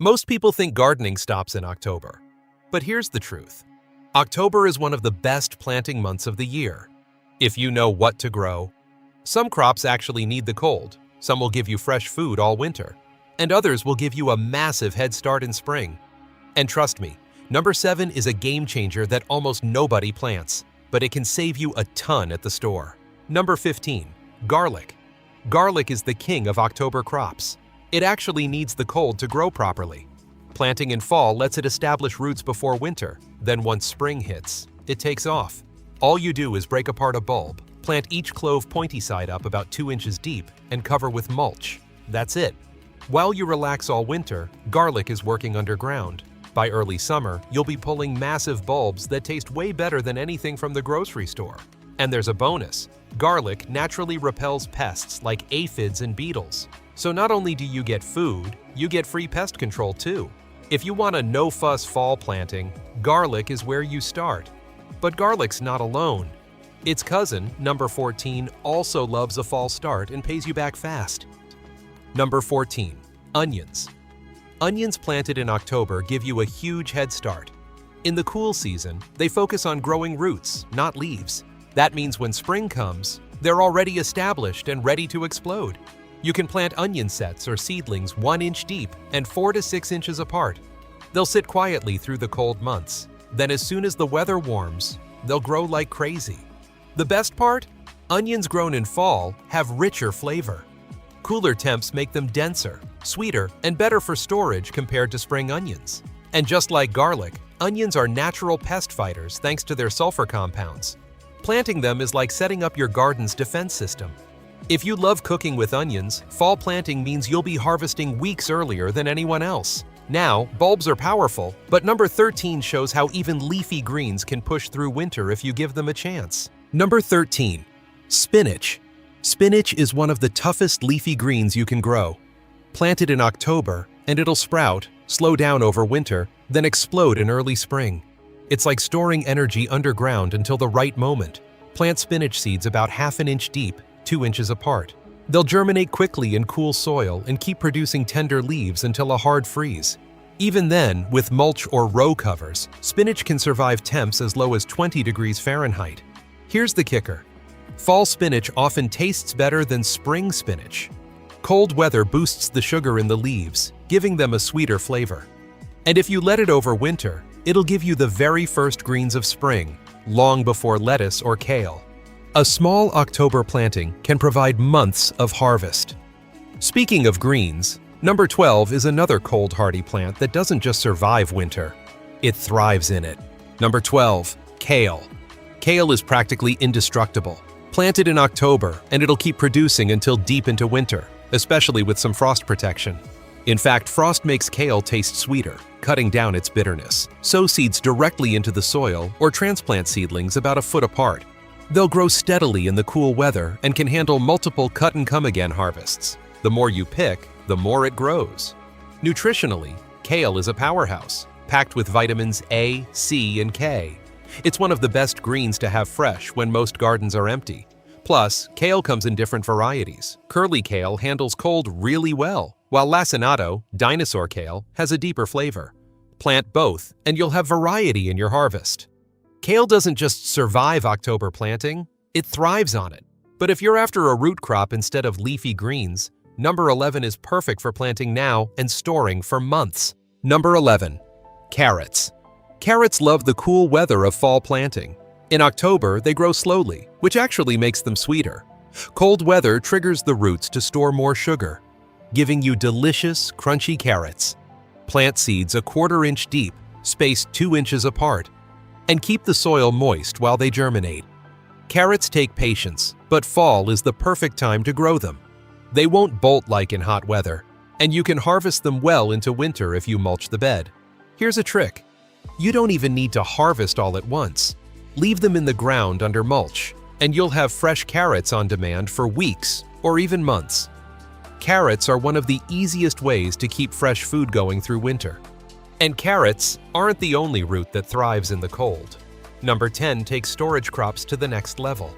Most people think gardening stops in October. But here's the truth. October is one of the best planting months of the year. If you know what to grow. Some crops actually need the cold, some will give you fresh food all winter, and others will give you a massive head start in spring. And trust me, number 7 is a game changer that almost nobody plants, but it can save you a ton at the store. Number 15, garlic. Garlic is the king of October crops. It actually needs the cold to grow properly. Planting in fall lets it establish roots before winter, then once spring hits, it takes off. All you do is break apart a bulb, plant each clove pointy side up about 2 inches deep, and cover with mulch. That's it. While you relax all winter, garlic is working underground. By early summer, you'll be pulling massive bulbs that taste way better than anything from the grocery store. And there's a bonus. Garlic naturally repels pests like aphids and beetles. So not only do you get food, you get free pest control too. If you want a no-fuss fall planting, garlic is where you start. But garlic's not alone. Its cousin, number 14, also loves a fall start and pays you back fast. Number 14, onions. Onions planted in October give you a huge head start. In the cool season, they focus on growing roots, not leaves. That means when spring comes, they're already established and ready to explode. You can plant onion sets or seedlings 1 inch deep and 4 to 6 inches apart. They'll sit quietly through the cold months. Then as soon as the weather warms, they'll grow like crazy. The best part? Onions grown in fall have richer flavor. Cooler temps make them denser, sweeter, and better for storage compared to spring onions. And just like garlic, onions are natural pest fighters thanks to their sulfur compounds. Planting them is like setting up your garden's defense system. If you love cooking with onions, fall planting means you'll be harvesting weeks earlier than anyone else. Now, bulbs are powerful, but number 13 shows how even leafy greens can push through winter if you give them a chance. Number 13, spinach. Spinach is one of the toughest leafy greens you can grow. Plant it in October, and it'll sprout, slow down over winter, then explode in early spring. It's like storing energy underground until the right moment. Plant spinach seeds about 1/2 inch deep, 2 inches apart. They'll germinate quickly in cool soil and keep producing tender leaves until a hard freeze. Even then, with mulch or row covers, spinach can survive temps as low as 20 degrees Fahrenheit. Here's the kicker. Fall spinach often tastes better than spring spinach. Cold weather boosts the sugar in the leaves, giving them a sweeter flavor. And if you let it over winter, it'll give you the very first greens of spring, long before lettuce or kale. A small October planting can provide months of harvest. Speaking of greens, number 12 is another cold-hardy plant that doesn't just survive winter, it thrives in it. Number 12, kale. Kale is practically indestructible. Plant it in October and it'll keep producing until deep into winter, especially with some frost protection. In fact, frost makes kale taste sweeter, cutting down its bitterness. Sow seeds directly into the soil or transplant seedlings about 1 foot apart. They'll grow steadily in the cool weather and can handle multiple cut-and-come-again harvests. The more you pick, the more it grows. Nutritionally, kale is a powerhouse, packed with vitamins A, C, and K. It's one of the best greens to have fresh when most gardens are empty. Plus, kale comes in different varieties. Curly kale handles cold really well, while lacinato, dinosaur kale, has a deeper flavor. Plant both, and you'll have variety in your harvest. Kale doesn't just survive October planting, it thrives on it. But if you're after a root crop instead of leafy greens, number 11 is perfect for planting now and storing for months. Number 11, carrots. Carrots love the cool weather of fall planting. In October, they grow slowly, which actually makes them sweeter. Cold weather triggers the roots to store more sugar, giving you delicious, crunchy carrots. Plant seeds 1/4 inch deep, spaced 2 inches apart, and keep the soil moist while they germinate. Carrots take patience, but fall is the perfect time to grow them. They won't bolt like in hot weather, and you can harvest them well into winter if you mulch the bed. Here's a trick. You don't even need to harvest all at once. Leave them in the ground under mulch, and you'll have fresh carrots on demand for weeks or even months. Carrots are one of the easiest ways to keep fresh food going through winter. And carrots aren't the only root that thrives in the cold. Number 10 takes storage crops to the next level.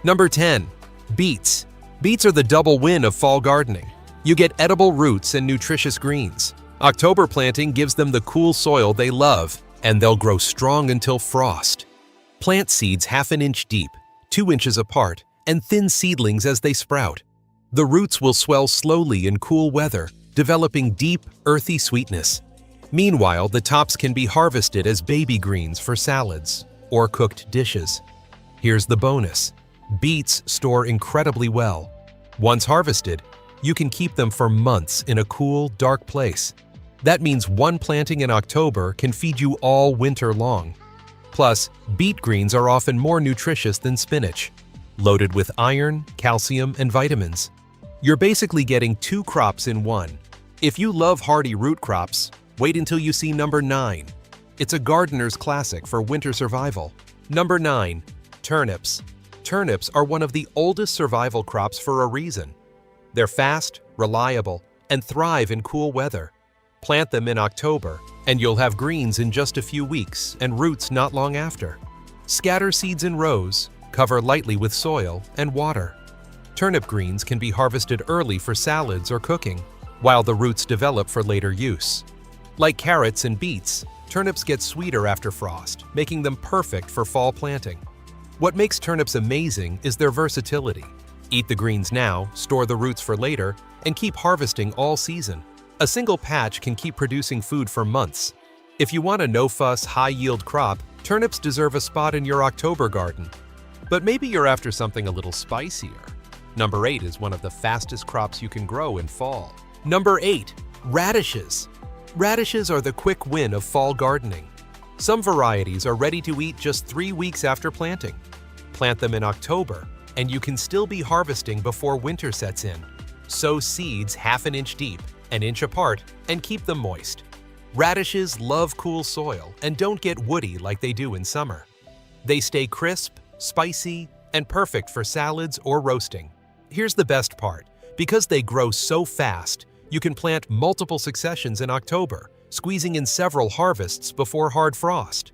Number 10, beets. Beets are the double win of fall gardening. You get edible roots and nutritious greens. October planting gives them the cool soil they love, and they'll grow strong until frost. Plant seeds half an inch deep, 2 inches apart, and thin seedlings as they sprout. The roots will swell slowly in cool weather, developing deep, earthy sweetness. Meanwhile, the tops can be harvested as baby greens for salads or cooked dishes. Here's the bonus. Beets store incredibly well. Once harvested, you can keep them for months in a cool, dark place. That means one planting in October can feed you all winter long. Plus, beet greens are often more nutritious than spinach, loaded with iron, calcium, and vitamins. You're basically getting 2 crops in one. If you love hardy root crops, wait until you see number 9. It's a gardener's classic for winter survival. Number 9. Turnips. Turnips are one of the oldest survival crops for a reason. They're fast, reliable, and thrive in cool weather. Plant them in October, and you'll have greens in just a few weeks and roots not long after. Scatter seeds in rows, cover lightly with soil and water. Turnip greens can be harvested early for salads or cooking, while the roots develop for later use. Like carrots and beets, turnips get sweeter after frost, making them perfect for fall planting. What makes turnips amazing is their versatility. Eat the greens now, store the roots for later, and keep harvesting all season. A single patch can keep producing food for months. If you want a no-fuss, high-yield crop, turnips deserve a spot in your October garden. But maybe you're after something a little spicier. Number 8 is one of the fastest crops you can grow in fall. Number 8. Radishes. Radishes are the quick win of fall gardening. Some varieties are ready to eat just 3 weeks after planting. Plant them in October, and you can still be harvesting before winter sets in. Sow seeds half an inch deep, an inch apart, and keep them moist. Radishes love cool soil and don't get woody like they do in summer. They stay crisp, spicy, and perfect for salads or roasting. Here's the best part. Because they grow so fast, you can plant multiple successions in October, squeezing in several harvests before hard frost.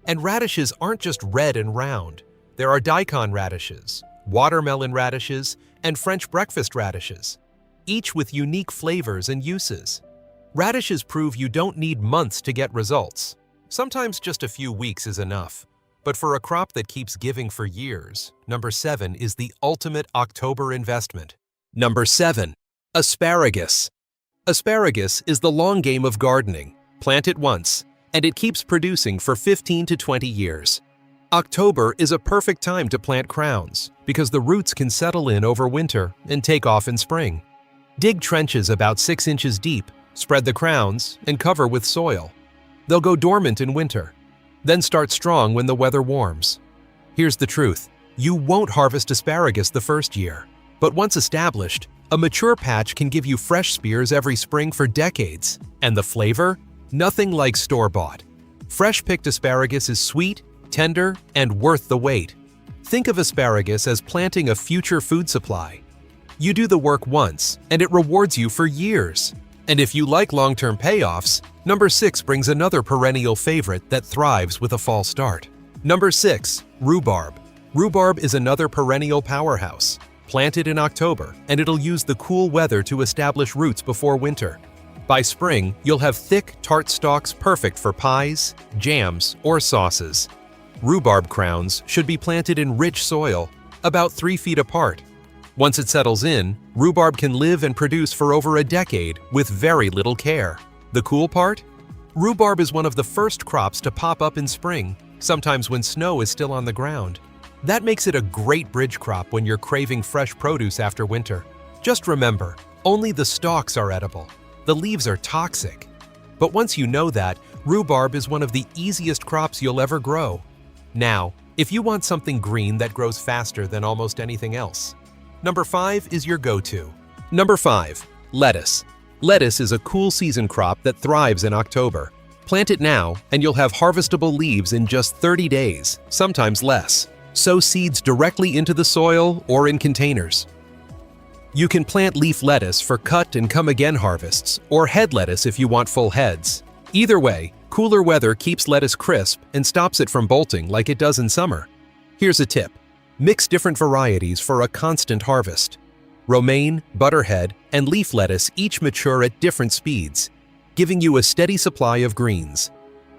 And radishes aren't just red and round. There are daikon radishes, watermelon radishes, and French breakfast radishes, each with unique flavors and uses. Radishes prove you don't need months to get results. Sometimes just a few weeks is enough. But for a crop that keeps giving for years, number 7 is the ultimate October investment. Number 7. Asparagus. Asparagus is the long game of gardening. Plant it once, and it keeps producing for 15 to 20 years. October is a perfect time to plant crowns because the roots can settle in over winter and take off in spring. Dig trenches about 6 inches deep, spread the crowns, and cover with soil. They'll go dormant in winter, then start strong when the weather warms. Here's the truth. You won't harvest asparagus the first year, but once established, a mature patch can give you fresh spears every spring for decades. And the flavor? Nothing like store-bought. Fresh-picked asparagus is sweet, tender, and worth the wait. Think of asparagus as planting a future food supply. You do the work once, and it rewards you for years. And if you like long-term payoffs, number 6 brings another perennial favorite that thrives with a fall start. Number 6. Rhubarb. Rhubarb is another perennial powerhouse. Plant it in October, and it'll use the cool weather to establish roots before winter. By spring, you'll have thick, tart stalks perfect for pies, jams, or sauces. Rhubarb crowns should be planted in rich soil, about 3 feet apart. Once it settles in, rhubarb can live and produce for over a decade with very little care. The cool part? Rhubarb is one of the first crops to pop up in spring, sometimes when snow is still on the ground. That makes it a great bridge crop when you're craving fresh produce after winter. Just remember, only the stalks are edible. The leaves are toxic. But once you know that, rhubarb is one of the easiest crops you'll ever grow. Now, if you want something green that grows faster than almost anything else, number 5 is your go-to. Number 5. Lettuce. Lettuce is a cool season crop that thrives in October. Plant it now, and you'll have harvestable leaves in just 30 days, sometimes less. Sow seeds directly into the soil or in containers. You can plant leaf lettuce for cut and come-again harvests, or head lettuce if you want full heads. Either way, cooler weather keeps lettuce crisp and stops it from bolting like it does in summer. Here's a tip. Mix different varieties for a constant harvest. Romaine, butterhead, and leaf lettuce each mature at different speeds. giving you a steady supply of greens.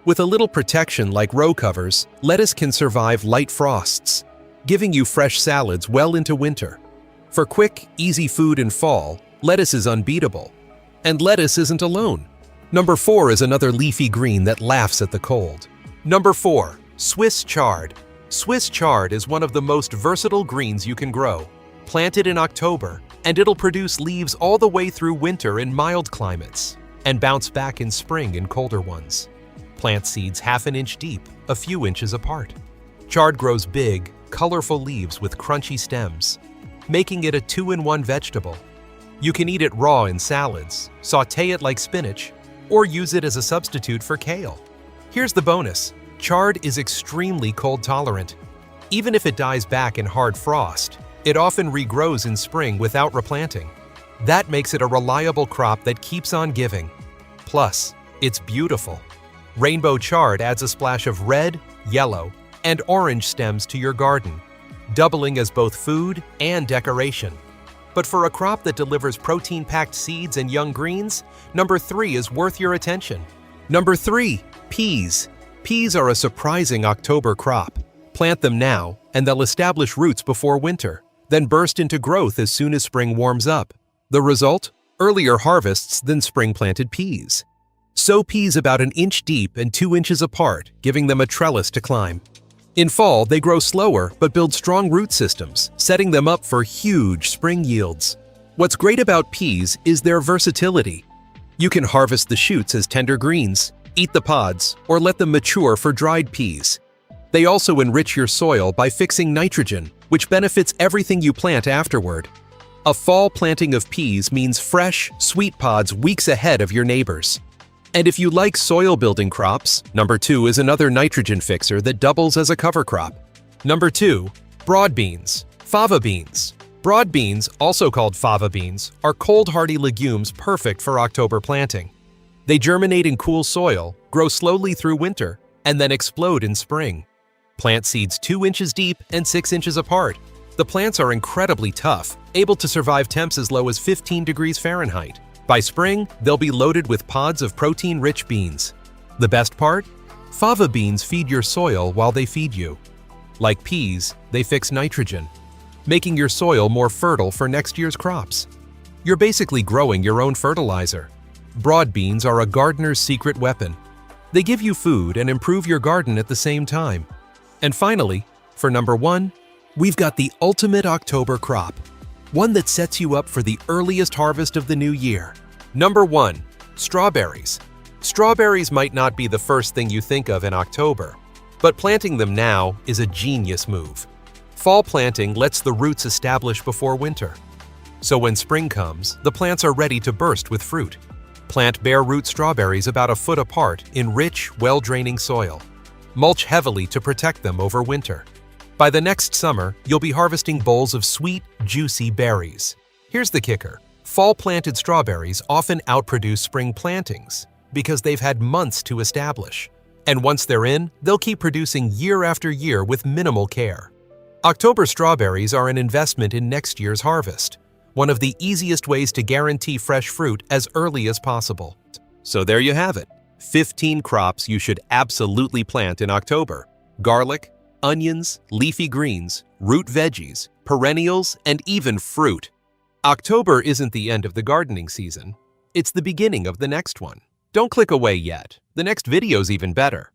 With a little protection like row covers, lettuce can survive light frosts, giving you fresh salads well into winter. For quick, easy food in fall, lettuce is unbeatable. And lettuce isn't alone. Number 4 is another leafy green that laughs at the cold. Number 4. Swiss chard. Swiss chard is one of the most versatile greens you can grow. Plant it in October, and it'll produce leaves all the way through winter in mild climates, and bounce back in spring in colder ones. Plant seeds half an inch deep, a few inches apart. Chard grows big, colorful leaves with crunchy stems, making it a 2-in-1 vegetable. You can eat it raw in salads, sauté it like spinach, or use it as a substitute for kale. Here's the bonus. Chard is extremely cold tolerant. Even if it dies back in hard frost, it often regrows in spring without replanting. That makes it a reliable crop that keeps on giving. Plus, it's beautiful. Rainbow chard adds a splash of red, yellow, and orange stems to your garden, doubling as both food and decoration. But for a crop that delivers protein-packed seeds and young greens, number 3 is worth your attention. Number 3. Peas. Peas are a surprising October crop. Plant them now, and they'll establish roots before winter, then burst into growth as soon as spring warms up. The result? Earlier harvests than spring-planted peas. Sow peas about an inch deep and 2 inches apart, giving them a trellis to climb. In fall, they grow slower but build strong root systems, setting them up for huge spring yields. What's great about peas is their versatility. You can harvest the shoots as tender greens, eat the pods, or let them mature for dried peas. They also enrich your soil by fixing nitrogen, which benefits everything you plant afterward. A fall planting of peas means fresh, sweet pods weeks ahead of your neighbors. And if you like soil-building crops, number 2 is another nitrogen fixer that doubles as a cover crop. Number 2. Broad beans. Fava beans. Broad beans, also called fava beans, are cold-hardy legumes perfect for October planting. They germinate in cool soil, grow slowly through winter, and then explode in spring. Plant seeds 2 inches deep and 6 inches apart. The plants are incredibly tough, able to survive temps as low as 15 degrees Fahrenheit. By spring, they'll be loaded with pods of protein-rich beans. The best part? Fava beans feed your soil while they feed you. Like peas, they fix nitrogen, making your soil more fertile for next year's crops. You're basically growing your own fertilizer. Broad beans are a gardener's secret weapon. They give you food and improve your garden at the same time. And finally, for number 1, we've got the ultimate October crop. One that sets you up for the earliest harvest of the new year. Number 1. Strawberries. Strawberries might not be the first thing you think of in October, but planting them now is a genius move. Fall planting lets the roots establish before winter. So when spring comes, the plants are ready to burst with fruit. Plant bare root strawberries about a foot apart in rich, well-draining soil. Mulch heavily to protect them over winter. By the next summer, you'll be harvesting bowls of sweet, juicy berries. Here's the kicker. Fall-planted strawberries often outproduce spring plantings because they've had months to establish. And once they're in, they'll keep producing year after year with minimal care. October strawberries are an investment in next year's harvest, one of the easiest ways to guarantee fresh fruit as early as possible. So there you have it. 15 crops you should absolutely plant in October. Garlic, onions, leafy greens, root veggies, perennials, and even fruit. October isn't the end of the gardening season. It's the beginning of the next one. Don't click away yet. The next video's even better.